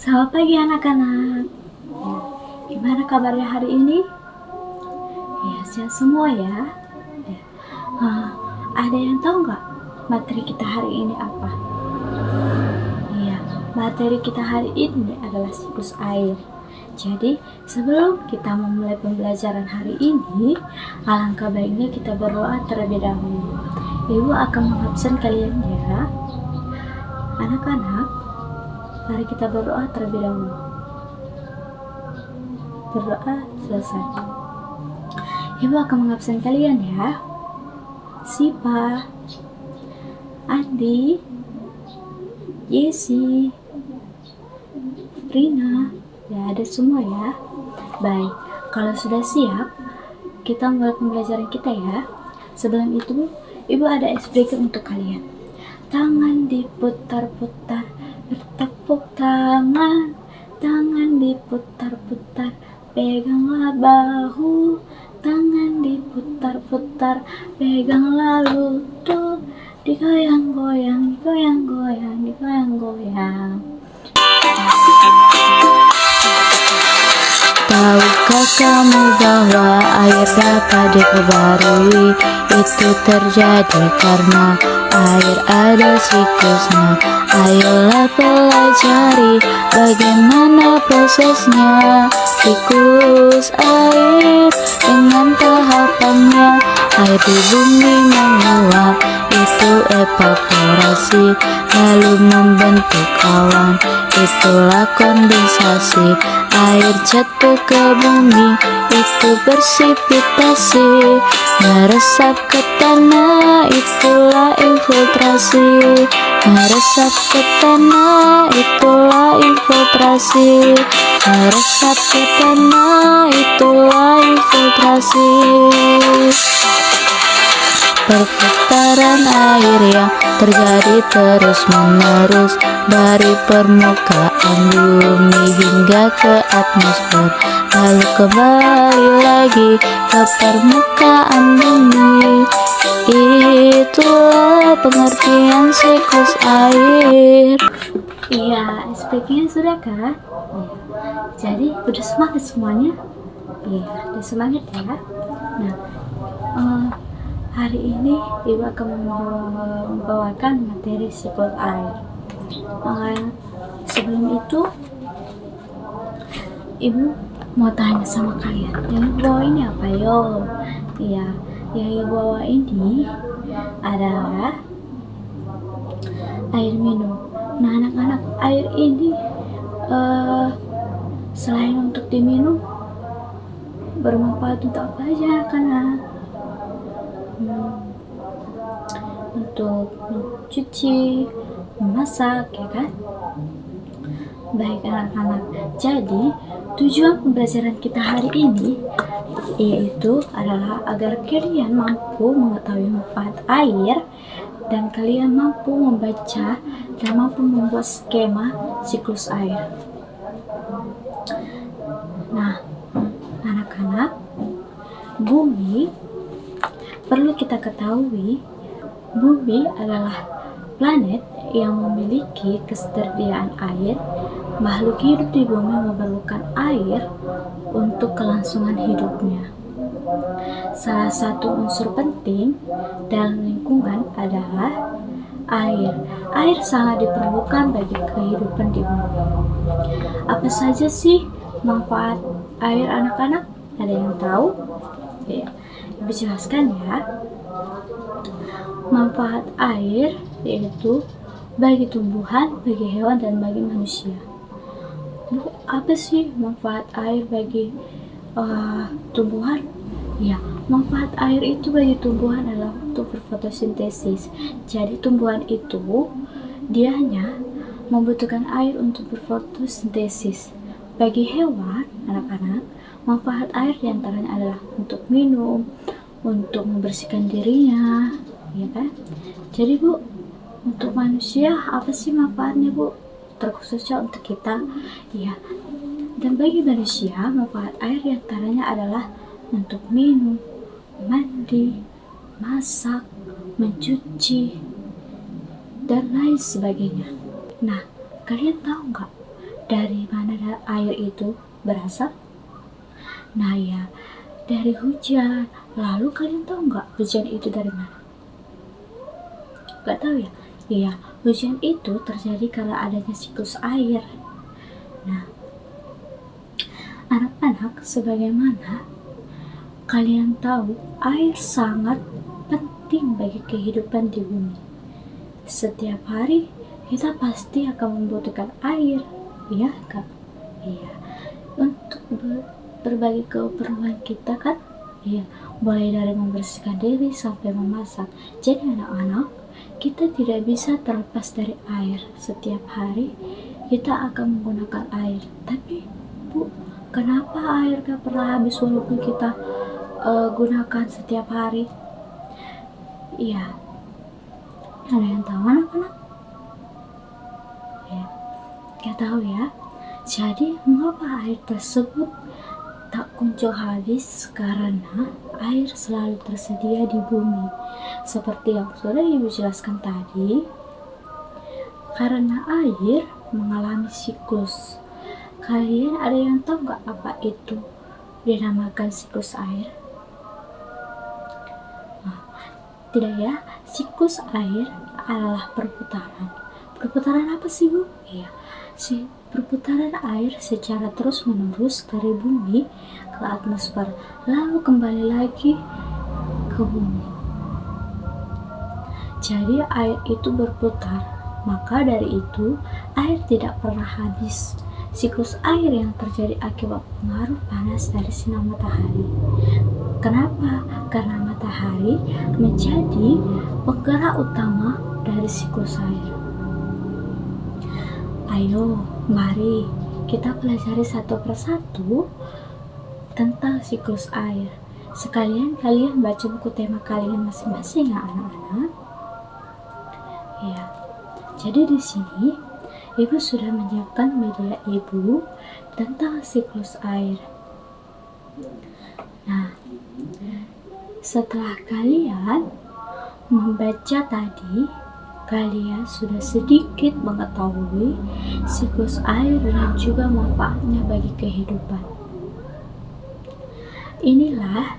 Selamat pagi anak-anak. Ya, gimana kabarnya hari ini? Ya, sehat semua ya. Ya. Ada yang tahu nggak materi kita hari ini apa? Iya, materi kita hari ini adalah siklus air. Jadi, sebelum kita memulai pembelajaran hari ini, alangkah baiknya kita berdoa terlebih dahulu. Ibu akan mengabsen kalian ya. Anak-anak, mari kita berdoa terlebih dahulu. Berdoa selesai. Ibu akan mengabsen kalian ya. Sipa, Andi, Yesi, Rina, ya ada semua ya. Baik, kalau sudah siap, kita mulai pembelajaran kita ya. Sebelum itu, Ibu ada icebreaker untuk kalian. Tangan diputar-putar, bertepuk tangan. Tangan diputar-putar, peganglah bahu. Tangan diputar-putar, peganglah lutut. Digoyang-goyang, digoyang-goyang, digoyang-goyang. Tahukah kamu bahwa air dapat diperbarui? Itu terjadi karena air ada siklusnya. Ayolah pelajari bagaimana prosesnya. Siklus air dengan tahapannya. Air di bumi menguap, itu evaporasi, lalu membentuk awan, itulah kondensasi. Air jatuh ke bumi, itu bersipitasi, meresap ke tanah, itulah infiltrasi. Meresap ke tanah, itulah infiltrasi. Meresap ke tanah, itulah infiltrasi. Perputaran air yang terjadi terus menerus dari permukaan bumi hingga ke atmosfer, lalu kembali lagi ke permukaan bumi. Itulah pengertian siklus air. Iya, speakingnya sudah kan? Jadi udah semangat semuanya? Iya, udah semangat ya. Nah, hari ini Ibu akan membawakan materi siklus air. Sebelum itu, Ibu mau tanya sama kalian, yang Ibu bawa ini apa yo? Iya, yang Ibu bawa ini adalah air minum. Nah anak-anak, air ini selain untuk diminum, bermanfaat untuk apa aja anak-anak? Untuk mencuci, memasak, ya kan? Baik anak-anak, jadi tujuan pembelajaran kita hari ini yaitu adalah agar kalian mampu mengetahui manfaat air dan kalian mampu membaca dan mampu membuat skema siklus air. Nah, anak-anak, bumi perlu kita ketahui, bumi adalah planet yang memiliki ketersediaan air. Makhluk hidup di bumi memerlukan air untuk kelangsungan hidupnya. Salah satu unsur penting dalam lingkungan adalah air. Air sangat diperlukan bagi kehidupan di bumi. Apa saja sih manfaat air anak-anak? Ada yang tahu? Ya, Ibu jelaskan ya. Manfaat air yaitu bagi tumbuhan, bagi hewan, dan bagi manusia. Bu, apa sih manfaat air bagi tumbuhan? Ya, manfaat air itu bagi tumbuhan adalah untuk berfotosintesis. Jadi tumbuhan itu dia hanya membutuhkan air untuk berfotosintesis. Bagi hewan, anak-anak, manfaat air diantaranya adalah untuk minum, untuk membersihkan dirinya, ya kan? Jadi Bu, untuk manusia apa sih manfaatnya Bu? Terkhususnya untuk kita, ya. Dan bagi manusia, manfaat air diantaranya adalah untuk minum, mandi, masak, mencuci, dan lain sebagainya. Nah, kalian tahu nggak Dari mana air itu berasal? Nah ya, dari hujan. Lalu kalian tahu nggak hujan itu dari mana? Nggak tahu ya? Iya, hujan itu terjadi karena adanya siklus air. Nah, anak-anak, sebagaimana kalian tahu, air sangat penting bagi kehidupan di bumi. Setiap hari kita pasti akan membutuhkan air, ya kan? Iya, untuk berbagai keperluan kita kan? Iya, mulai dari membersihkan diri sampai memasak. Jadi anak-anak, kita tidak bisa terlepas dari air. Setiap hari kita akan menggunakan air. Tapi Bu, kenapa air gak pernah habis walaupun kita gunakan setiap hari? Iya, ada yang tahu anak-anak? Ya, gak tahu ya. Jadi mengapa air tersebut tak kunjung habis? Karena air selalu tersedia di bumi. Seperti yang sudah Ibu jelaskan tadi, karena air mengalami siklus. Kalian ada yang tahu nggak apa itu dinamakan siklus air? Tidak ya, siklus air adalah perputaran. Perputaran apa sih Bu? Iya, perputaran air secara terus-menerus dari bumi ke atmosfer, lalu kembali lagi ke bumi. Jadi air itu berputar, maka dari itu air tidak pernah habis. Siklus air yang terjadi akibat pengaruh panas dari sinar matahari. Kenapa? Karena matahari menjadi penggerak utama dari siklus air. Ayo, mari kita pelajari satu persatu tentang siklus air. Sekalian kalian baca buku tema kalian masing-masing ya anak-anak. Ya, jadi di sini Ibu sudah menyiapkan media Ibu tentang siklus air. Nah, setelah kalian membaca tadi, kalian sudah sedikit mengetahui siklus air dan juga manfaatnya bagi kehidupan. Inilah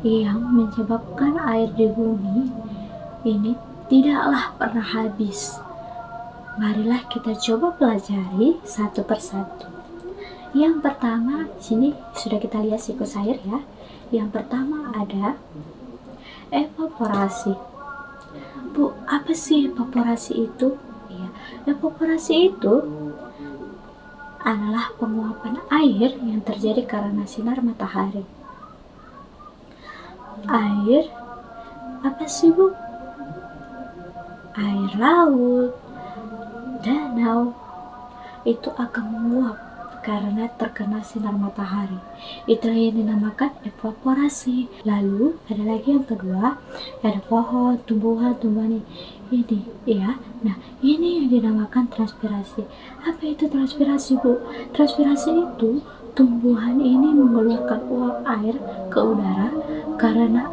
yang menyebabkan air di bumi ini tidaklah pernah habis. Marilah kita coba pelajari satu persatu. Yang pertama, sini sudah kita lihat siklus air ya. Yang pertama ada evaporasi. Bu, apa sih evaporasi itu? Ya, evaporasi itu adalah penguapan air yang terjadi karena sinar matahari. Air apa sih Bu? Air laut, danau itu akan menguap karena terkena sinar matahari. Itulah yang dinamakan evaporasi. Lalu ada lagi yang kedua, ada pohon, tumbuhan ini ya. Nah, ini yang dinamakan transpirasi. Apa itu transpirasi Bu? Transpirasi itu tumbuhan ini mengeluarkan uap air ke udara karena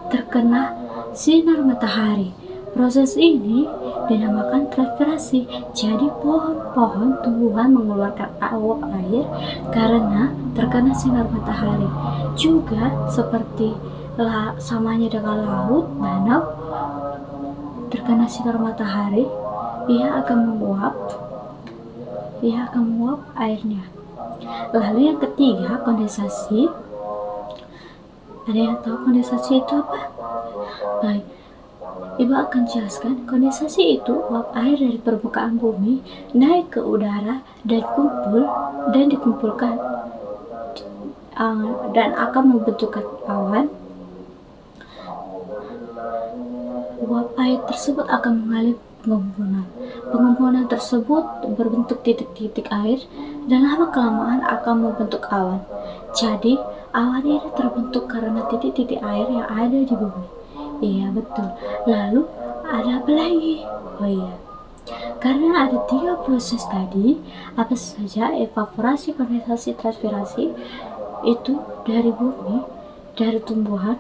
terkena sinar matahari. Proses ini dinamakan transpirasi. Jadi pohon-pohon tumbuhan mengeluarkan uap air karena terkena sinar matahari. Juga seperti samanya dengan laut, danau, terkena sinar matahari, ia akan menguap airnya. Lalu yang ketiga, kondensasi. Ada yang tahu kondensasi itu apa? Baik, Ibu akan jelaskan. Kondensasi itu uap air dari permukaan bumi naik ke udara dan dikumpulkan dan akan membentuk awan. Uap air tersebut akan mengalami pengumpulan. Pengumpulan tersebut berbentuk titik-titik air dan lama-kelamaan akan membentuk awan. Jadi, awan ini terbentuk karena titik-titik air yang ada di bumi. Iya, betul. Lalu ada apa lagi? Oh iya, karena ada 3 proses tadi, apa saja? Evaporasi, kondensasi, transpirasi. Itu dari bumi, dari tumbuhan,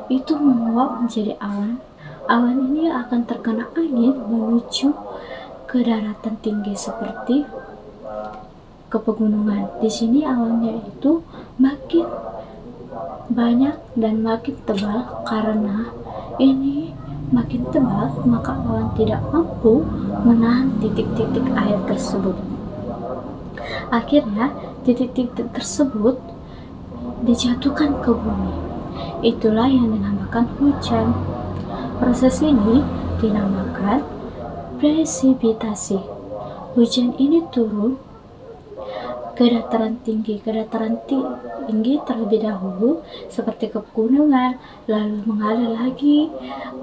itu menguap menjadi awan. Awan ini akan terkena angin menuju ke daratan tinggi seperti ke pegunungan. Di sini awannya itu makin banyak dan makin tebal, karena ini makin tebal maka awan tidak mampu menahan titik-titik air tersebut. Akhirnya titik-titik tersebut dijatuhkan ke bumi. Itulah yang dinamakan hujan. Proses ini dinamakan presipitasi. Hujan ini turun ke dataran tinggi terlebih dahulu seperti ke pegunungan, lalu mengalir lagi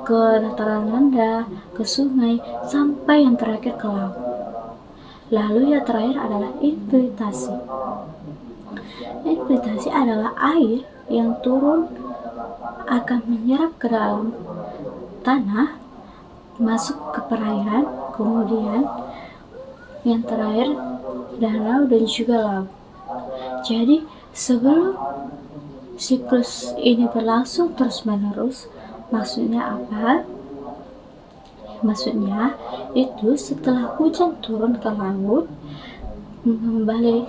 ke dataran rendah, ke sungai, sampai yang terakhir ke laut. Lalu yang terakhir adalah infiltrasi. Infiltrasi adalah air yang turun akan menyerap ke dalam tanah, masuk ke perairan, kemudian yang terakhir danau dan juga laut. Jadi sebelum siklus ini berlangsung terus-menerus, maksudnya apa? Maksudnya itu setelah hujan turun ke laut, kembali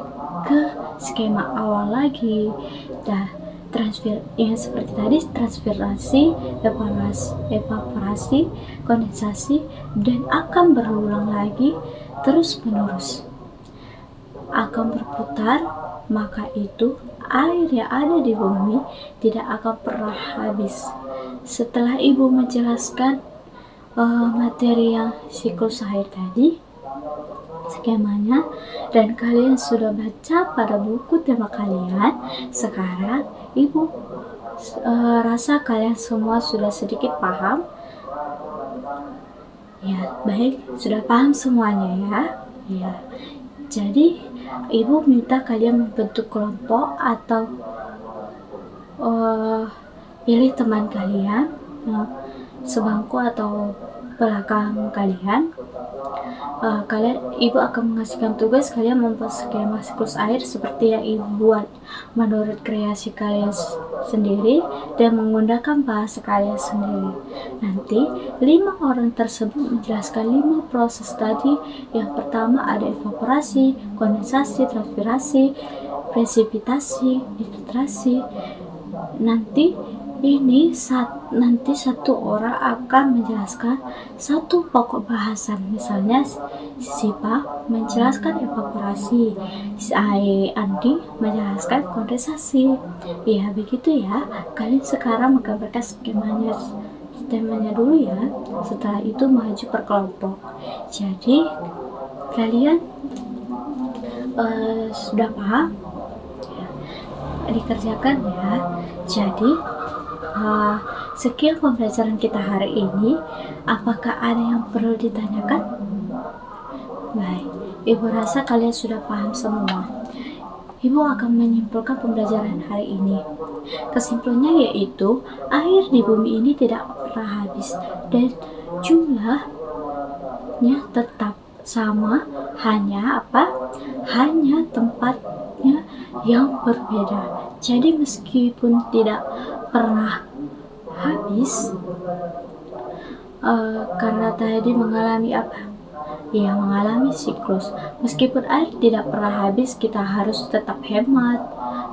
ke skema awal lagi. Transfer yang seperti tadi, transpirasi, evaporasi, kondensasi, dan akan berulang lagi terus menerus, akan berputar. Maka itu air yang ada di bumi tidak akan pernah habis. Setelah ibu menjelaskan materi yang siklus air tadi, skemanya, dan kalian sudah baca pada buku tema kalian, sekarang ibu rasa kalian semua sudah sedikit paham. Ya, baik, sudah paham semuanya ya. Ya. Jadi ibu minta kalian membentuk kelompok atau pilih teman kalian sebangku atau belakang kalian. Ibu akan mengasihkan tugas kalian membuat skema siklus air seperti yang ibu buat menurut kreasi kalian sendiri dan menggunakan bahasa kalian sendiri. Nanti 5 orang tersebut menjelaskan 5 proses tadi. Yang pertama ada evaporasi, kondensasi, transpirasi, presipitasi, infiltrasi. Nanti satu orang akan menjelaskan satu pokok bahasan. Misalnya si Pak menjelaskan evaporasi, si Andi menjelaskan kondensasi. Ya begitu ya. Kalian sekarang menggambarkan skemanya dulu ya. Setelah itu maju per kelompok. Jadi kalian sudah paham? Ya, dikerjakan ya. Jadi sekian pembelajaran kita hari ini. Apakah ada yang perlu ditanyakan? Baik, ibu rasa kalian sudah paham semua. Ibu akan menyimpulkan pembelajaran hari ini. Kesimpulannya yaitu air di bumi ini tidak pernah habis dan jumlahnya tetap sama, hanya tempatnya yang berbeda. Jadi meskipun tidak pernah habis, karena tadi mengalami mengalami siklus. Meskipun air tidak pernah habis, kita harus tetap hemat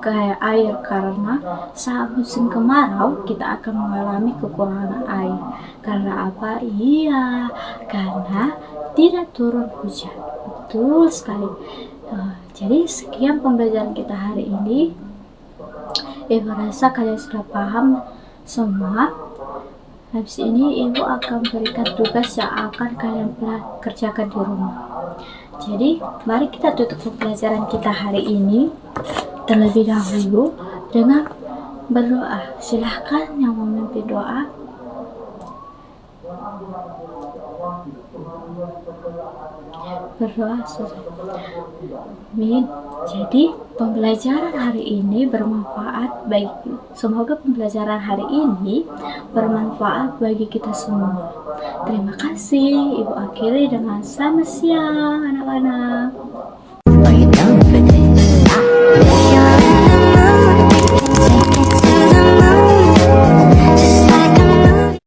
kayak air, karena saat musim kemarau kita akan mengalami kekurangan air. Karena apa? Iya, karena tidak turun hujan. Betul sekali. Jadi sekian pembelajaran kita hari ini. Ibu rasa kalian sudah paham semua. Habis ini ibu akan berikan tugas yang akan kalian kerjakan di rumah. Jadi mari kita tutup pembelajaran kita hari ini terlebih dahulu dengan berdoa. Silahkan yang memimpin doa. Berdoa saja. Amin. Jadi pembelajaran hari ini bermanfaat semoga pembelajaran hari ini bermanfaat bagi kita semua. Terima kasih. Ibu akhiri dengan selamat siang anak-anak.